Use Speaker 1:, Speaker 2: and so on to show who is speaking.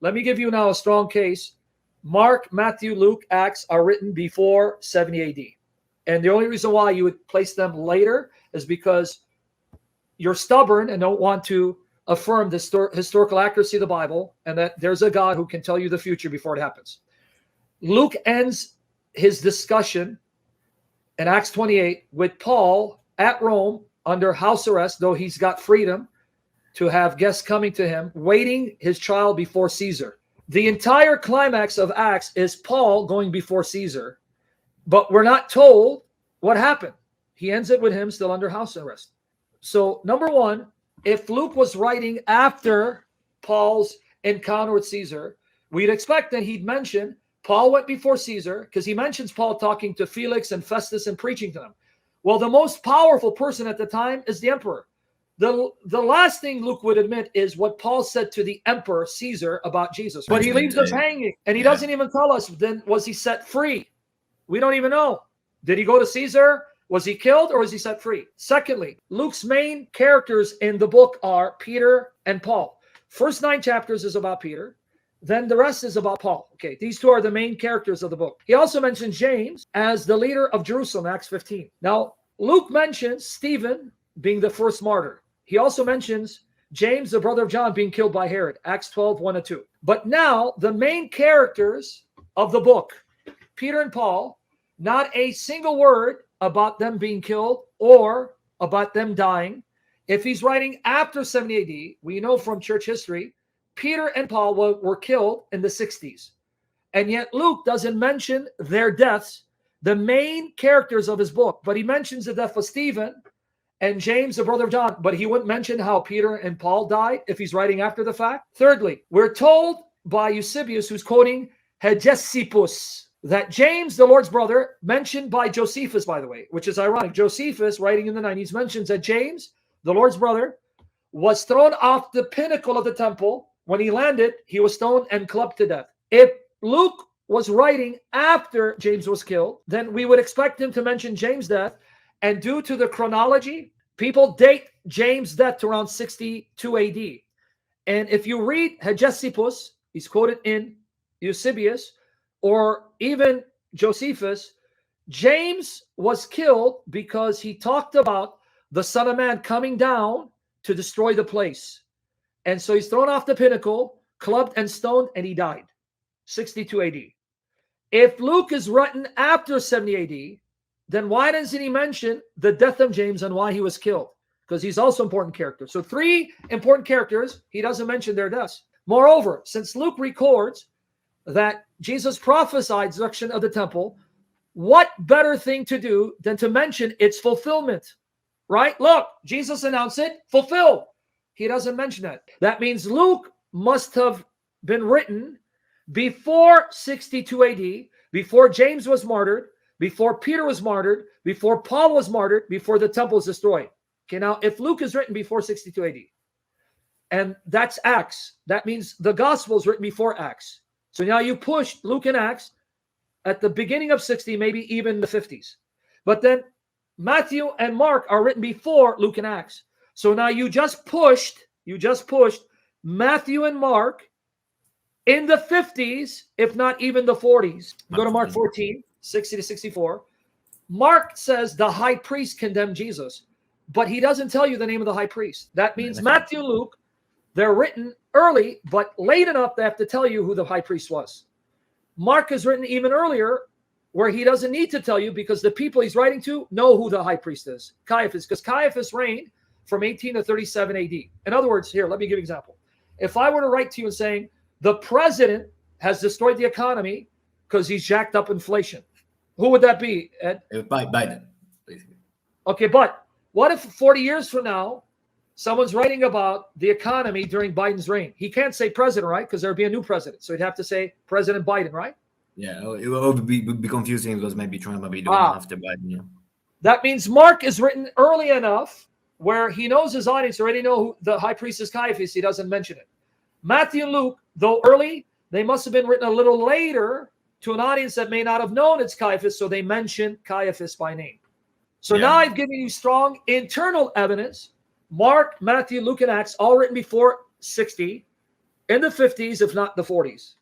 Speaker 1: Let me give you now a strong case. Mark, Matthew, Luke, Acts are written before 70 AD. And the only reason why you would place them later is because you're stubborn and don't want to affirm the historical accuracy of the Bible and that there's a God who can tell you the future before it happens. Luke ends his discussion in Acts 28 with Paul at Rome under house arrest, though he's got freedom to have guests coming to him, waiting his trial before Caesar. The entire climax of Acts is Paul going before Caesar, but we're not told what happened. He ends it with him still under house arrest. So, number one, if Luke was writing after Paul's encounter with Caesar, we'd expect that he'd mention Paul went before Caesar, because he mentions Paul talking to Felix and Festus and preaching to them. Well, the most powerful person at the time is the emperor. The last thing Luke would admit is what Paul said to the emperor Caesar about Jesus. But he leaves us hanging, and he doesn't even tell us, then was he set free? We don't even know. Did he go to Caesar? Was he killed or was he set free? Secondly, Luke's main characters in the book are Peter and Paul. First 9 chapters is about Peter. Then the rest is about Paul. Okay, these two are the main characters of the book. He also mentions James as the leader of Jerusalem, Acts 15. Now, Luke mentions Stephen being the first martyr. He also mentions James, the brother of John, being killed by Herod, Acts 12, 1-2. But now, the main characters of the book, Peter and Paul, not a single word about them being killed or about them dying. If he's writing after 70 AD, we know from church history, Peter and Paul were killed in the 60s. And yet Luke doesn't mention their deaths, the main characters of his book. But he mentions the death of Stephen and James, the brother of John. But he wouldn't mention how Peter and Paul died if he's writing after the fact. Thirdly, we're told by Eusebius, who's quoting Hegesippus, that James, the Lord's brother, mentioned by Josephus, by the way, which is ironic. Josephus, writing in the 90s, mentions that James, the Lord's brother, was thrown off the pinnacle of the temple. When he landed, he was stoned and clubbed to death. If Luke was writing after James was killed, then we would expect him to mention James' death. And due to the chronology, people date James' death to around 62 AD. And if you read Hegesippus, he's quoted in Eusebius, or even Josephus, James was killed because he talked about the Son of Man coming down to destroy the place. And so he's thrown off the pinnacle, clubbed and stoned, and he died. 62 AD. If Luke is written after 70 AD, then why doesn't he mention the death of James and why he was killed? Because he's also an important character. So 3 important characters, he doesn't mention their deaths. Moreover, since Luke records that Jesus prophesied destruction of the temple, what better thing to do than to mention its fulfillment? Right? Look, Jesus announced it, fulfilled. He doesn't mention that. That means Luke must have been written before 62 AD, before James was martyred, before Peter was martyred, before Paul was martyred, before the temple was destroyed. Okay, now if Luke is written before 62 AD, and that's Acts, that means the gospel is written before Acts. So now you push Luke and Acts at the beginning of 60, maybe even the 50s. But then Matthew and Mark are written before Luke and Acts. So now you just pushed Matthew and Mark in the 50s, if not even the 40s. Go to Mark 14, 60 to 64. Mark says the high priest condemned Jesus, but he doesn't tell you the name of the high priest. That means Matthew and Luke, they're written early, but late enough they have to tell you who the high priest was. Mark is written even earlier, where he doesn't need to tell you because the people he's writing to know who the high priest is, Caiaphas, because Caiaphas reigned from 18 to 37 AD. In other words, here, let me give you an example. If I were to write to you and saying, the president has destroyed the economy because he's jacked up inflation, who would that be, Ed?
Speaker 2: Biden, basically.
Speaker 1: Okay, but what if 40 years from now, someone's writing about the economy during Biden's reign? He can't say president, right? Because there would be a new president. So he'd have to say President Biden, right?
Speaker 2: Yeah, it would be confusing because maybe Trump might be doing after Biden. Yeah.
Speaker 1: That means Mark is written early enough where he knows his audience already know who the high priest is, Caiaphas. He doesn't mention it. Matthew and Luke, though early, they must have been written a little later to an audience that may not have known it's Caiaphas, so they mention Caiaphas by name. So now I've given you strong internal evidence. Mark, Matthew, Luke, and Acts, all written before 60. in the 50s, if not the 40s.